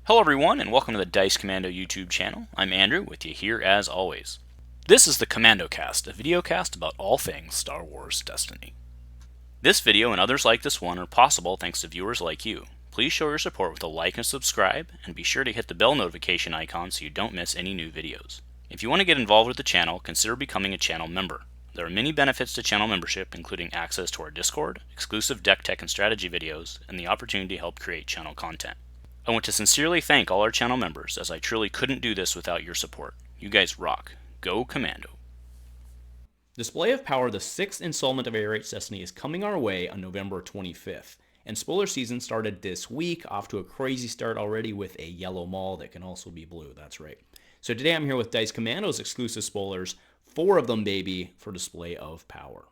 Hello everyone, and welcome to the Dice Commando YouTube channel. I'm Andrew, with you here as always. This is the Commando Cast, a video cast about all things Star Wars Destiny. This video and others like this one are possible thanks to viewers like you. Please show your support with a like and subscribe, and be sure to hit the bell notification icon so you don't miss any new videos. If you want to get involved with the channel, consider becoming a channel member. There are many benefits to channel membership, including access to our Discord, exclusive deck tech and strategy videos, and the opportunity to help create channel content. I want to sincerely thank all our channel members, as I truly couldn't do this without your support. You guys rock. Go Commando. Display of Power, the 6th installment of ARH Destiny, is coming our way on November 25th. And spoiler season started this week, off to a crazy start already with a yellow maul that can also be blue, that's right. So today I'm here with Dice Commando's exclusive spoilers, 4 of them baby, for Display of Power.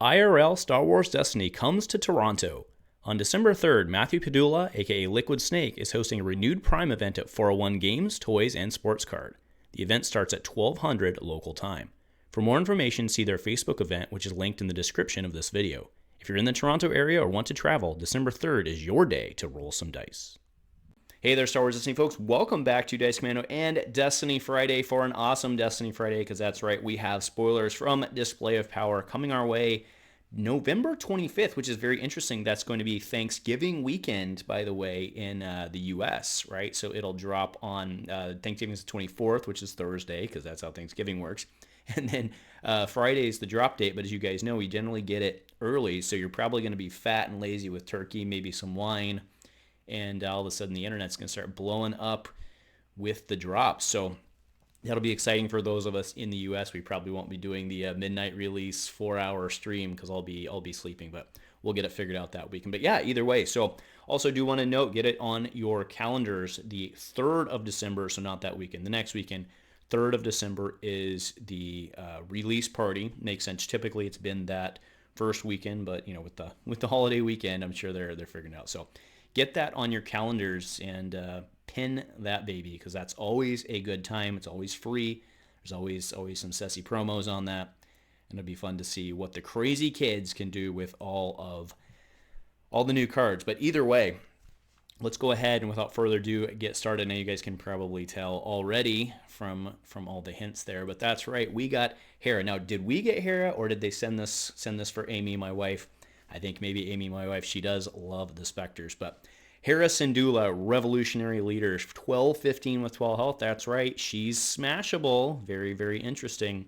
IRL Star Wars Destiny comes to Toronto. On December 3rd, Matthew Padula, aka Liquid Snake, is hosting a renewed Prime event at 401 Games, Toys, and Sports Card. The event starts at 1200 local time. For more information, see their Facebook event, which is linked in the description of this video. If you're in the Toronto area or want to travel, December 3rd is your day to roll some dice. Hey there, Star Wars Destiny folks. Welcome back to Dice Commando and Destiny Friday for an awesome Destiny Friday, because that's right, we have spoilers from Display of Power coming our way November 25th, which is very interesting. That's going to be Thanksgiving weekend, by the way, in the U.S., right? So it'll drop on Thanksgiving is the 24th, which is Thursday, because that's how Thanksgiving works. And then Friday is the drop date, but as you guys know, we generally get it early, so you're probably going to be fat and lazy with turkey, maybe some wine, and all of a sudden the internet's going to start blowing up with the drops. So that'll be exciting for those of us in the U.S. We probably won't be doing the midnight release 4-hour stream because I'll be sleeping, but we'll get it figured out that weekend. But yeah, either way. So also do want to note, get it on your calendars, the 3rd of December, so not that weekend, the next weekend. 3rd of December is the release party. Makes sense. Typically it's been that first weekend, but you know, with the holiday weekend, I'm sure they're figuring it out. So get that on your calendars and pin that baby, because that's always a good time. It's always free. There's always some sassy promos on that, and it'll be fun to see what the crazy kids can do with all the new cards. But either way, let's go ahead and without further ado get started. Now you guys can probably tell already from all the hints there, but that's right, we got Hera. Now, did we get Hera, or did they send this for Amy, my wife? I think maybe Amy, my wife, she does love the Spectres. But Hera Syndulla, Revolutionary Leader, 12-15 with 12 health. That's right, she's smashable. Very, very interesting.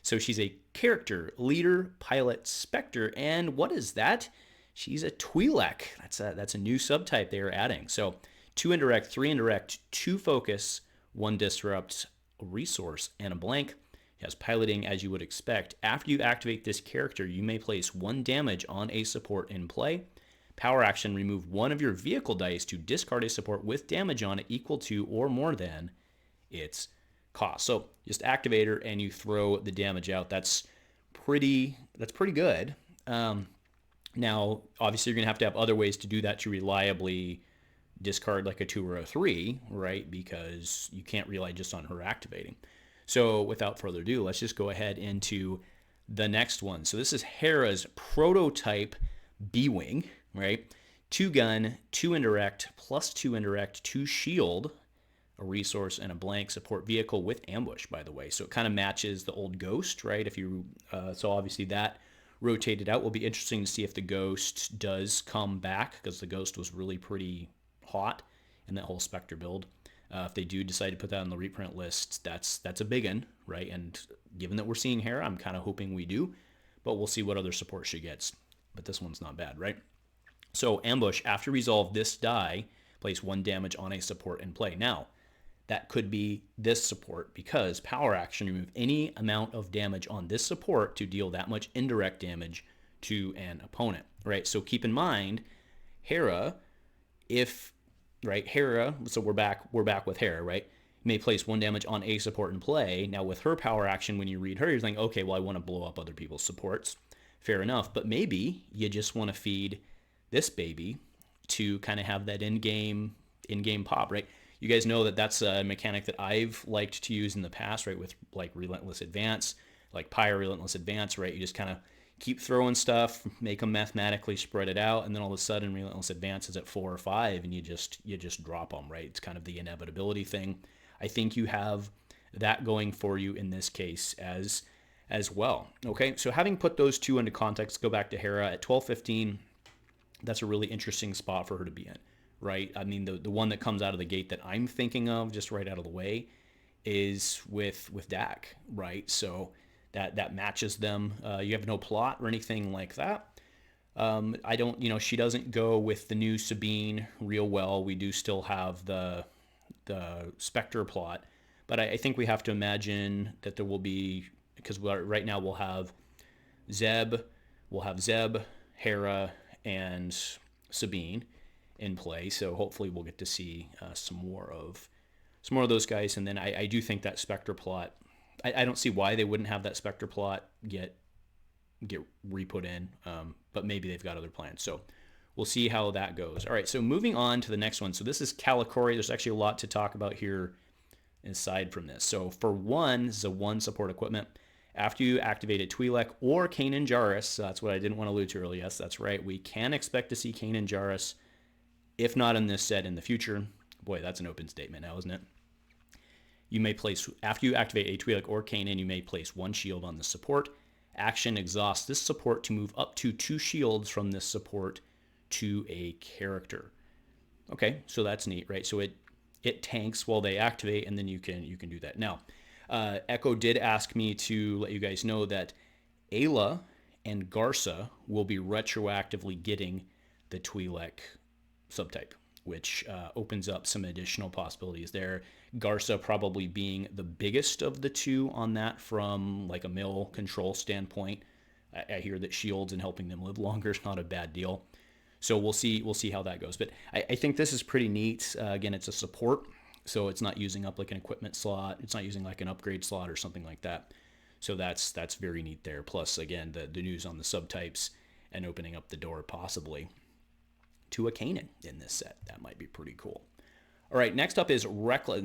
So she's a character, leader, pilot, Spectre. And what is that? She's a Twi'lek. That's a new subtype they are adding. So 2 indirect, 3 indirect, 2 focus, 1 disrupt, a resource, and a blank. Has piloting, as you would expect. After you activate this character, you may place 1 damage on a support in play. Power action, remove 1 of your vehicle dice to discard a support with damage on it equal to or more than its cost. So just activate her and you throw the damage out. That's pretty good. Now, obviously, you're going to have other ways to do that to reliably discard like a 2 or a 3, right? Because you can't rely just on her activating. So without further ado, let's just go ahead into the next one. So this is Hera's prototype B-Wing, right? 2 gun, 2 indirect, plus 2 indirect, 2 shield, a resource, and a blank support vehicle with ambush, by the way. So it kind of matches the old Ghost, right? If you so obviously that rotated out. Will be interesting to see if the Ghost does come back, because the Ghost was really pretty hot in that whole Spectre build. If they do decide to put that on the reprint list, that's a big one, right? And given that we're seeing Hera, I'm kind of hoping we do, but we'll see what other support she gets. But this one's not bad, right? So ambush, after resolve this die, place 1 damage on a support in play. Now, that could be this support, because power action, remove any amount of damage on this support to deal that much indirect damage to an opponent, right? So keep in mind, Hera, Hera, so we're back with Hera, right? may place 1 damage on a support in play. Now with her power action, when you read her, you're thinking, okay, well, I want to blow up other people's supports. fair enough. But maybe you just want to feed this baby to kind of have that in-game pop, right? You guys know that that's a mechanic that I've liked to use in the past, right? With like Relentless Advance, like Pyre Relentless Advance, right? You just kind of keep throwing stuff, make them mathematically spread it out, and then all of a sudden Relentless Advance is at 4 or 5, and you just drop them, right? It's kind of the inevitability thing. I think you have that going for you in this case as well. Okay, so having put those two into context, go back to Hera at 12:15. That's a really interesting spot for her to be in, right? I mean, the one that comes out of the gate that I'm thinking of just right out of the way is with Dak, right? So that matches them. You have no plot or anything like that. I don't, she doesn't go with the new Sabine real well. We do still have the Spectre plot, but I think we have to imagine that there will be, because right now we'll have Zeb, Hera, and Sabine in play. So hopefully we'll get to see some more of those guys. And then I do think that Spectre plot, I don't see why they wouldn't have that Spectre plot get re-put in, but maybe they've got other plans. So we'll see how that goes. All right, so moving on to the next one. So this is Calicori. There's actually a lot to talk about here aside from this. So for one, this is a one support equipment. After you activate a Twi'lek or Kanan Jarrus, so that's what I didn't want to allude to earlier. Yes, that's right. We can expect to see Kanan Jarrus, if not in this set, in the future. Boy, that's an open statement now, isn't it? You may place, after you activate a Twi'lek or Kanan, you may place one shield on the support. Action exhausts this support to move up to 2 shields from this support to a character. Okay, so that's neat, right? So it tanks while they activate, and then you can do that. Now, Echo did ask me to let you guys know that Ayla and Garsa will be retroactively getting the Twi'lek subtype, which opens up some additional possibilities there. Garsa probably being the biggest of the two on that from like a mill control standpoint. I hear that shields and helping them live longer is not a bad deal. So we'll see how that goes. But I think this is pretty neat. Again, it's a support, so it's not using up like an equipment slot. It's not using like an upgrade slot or something like that. So that's very neat there. Plus, again, the news on the subtypes and opening up the door possibly to a Kanan in this set. That might be pretty cool. All right, last up is Reckless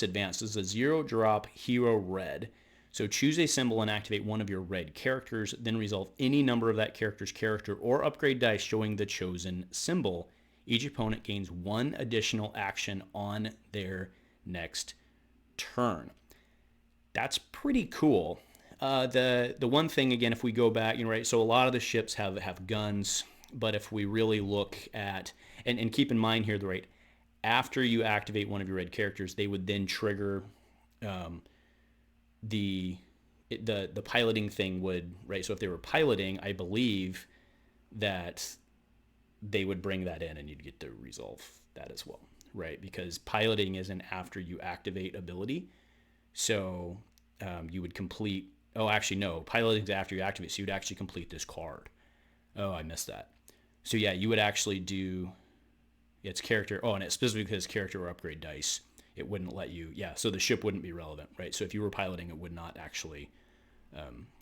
Advance. This is a 0-drop hero red. So choose a symbol and activate one of your red characters, then resolve any number of that character's character or upgrade dice showing the chosen symbol. Each opponent gains 1 additional action on their next turn. That's pretty cool. The one thing, again, if we go back, right, so a lot of the ships have guns, but if we really look at, and keep in mind here, right, after you activate one of your red characters, they would then trigger the piloting thing would, right? So if they were piloting, I believe that they would bring that in and you'd get to resolve that as well, right? Because piloting isn't after you activate ability. So you would complete, piloting is after you activate, so you'd actually complete this card. Oh, I missed that. So yeah, you would actually do its character, and it's specifically because character or upgrade dice, it wouldn't let you, so the ship wouldn't be relevant, right? So if you were piloting, it would not actually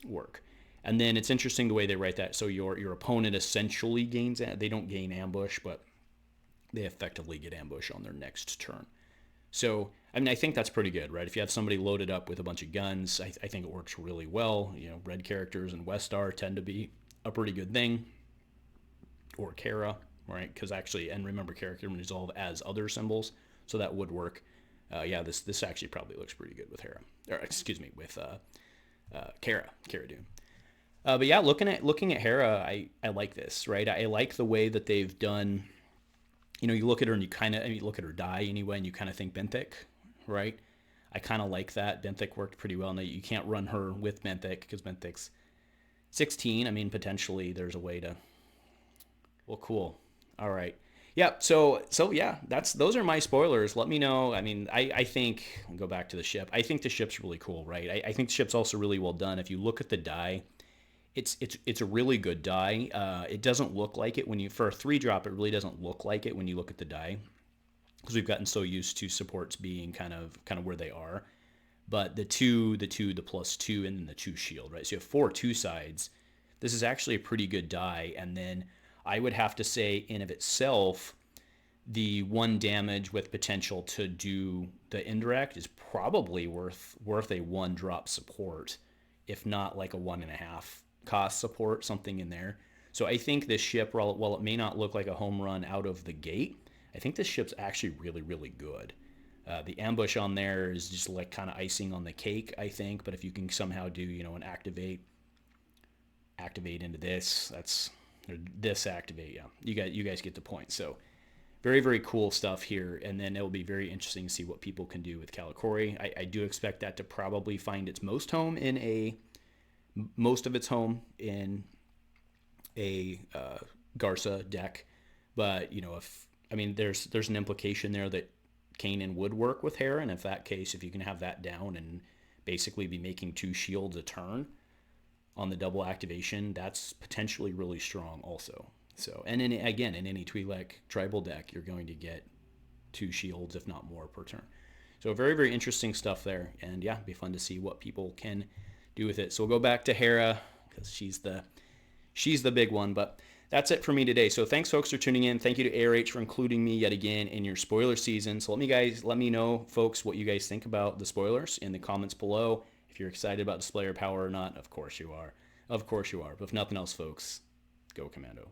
work. And then it's interesting the way they write that. So your opponent essentially gains, they don't gain ambush, but they effectively get ambush on their next turn. So, I mean, I think that's pretty good, right? If you have somebody loaded up with a bunch of guns, I think it works really well. Red characters and Westar tend to be a pretty good thing. Or Kara, right? Because actually, and remember, character can resolve as other symbols, so that would work. This actually probably looks pretty good with with Kara Dune. But yeah, looking at Hera, I like this, right? I like the way that they've done. You look at her and you look at her die anyway, and you kind of think Benthic, right? I kind of like that. Benthic worked pretty well. Now you can't run her with Benthic because Benthic's 16. I mean, potentially there's a way to. Well, cool. All right. Yeah. So yeah, those are my spoilers. Let me know. I mean, I think, I'll go back to the ship. I think the ship's really cool, right? I think the ship's also really well done. If you look at the die, it's a really good die. It doesn't look like it for a 3-drop. It really doesn't look like it when you look at the die, because we've gotten so used to supports being kind of where they are. but the +2, and then the 2 shield, right? So you have 4 2 sides. This is actually a pretty good die. And then I would have to say, in of itself, the 1 damage with potential to do the indirect is probably worth a 1 drop support, if not like a 1.5 cost support, something in there. So I think this ship, while it may not look like a home run out of the gate, I think this ship's actually really, really good. The ambush on there is just like kind of icing on the cake, I think. But if you can somehow do, an activate into this, activate. Yeah, you guys get the point. So very, very cool stuff here. And then it'll be very interesting to see what people can do with Calicori. I do expect that to probably find its most of its home in a Garza deck. But there's an implication there that Kanan would work with Hera, and if you can have that down and basically be making 2 shields a turn on the double activation, that's potentially really strong also. So, and in any Twi'lek tribal deck, you're going to get 2 shields, if not more, per turn. So very, very interesting stuff there, and yeah, it'd be fun to see what people can do with it. So we'll go back to Hera because she's the big one, but that's it for me today. So thanks, folks, for tuning in. Thank you to ARH for including me yet again in your spoiler season. So let me know, folks, what you guys think about the spoilers in the comments below. If you're excited about displayer power or not, of course you are. Of course you are. But if nothing else, folks, go Commando.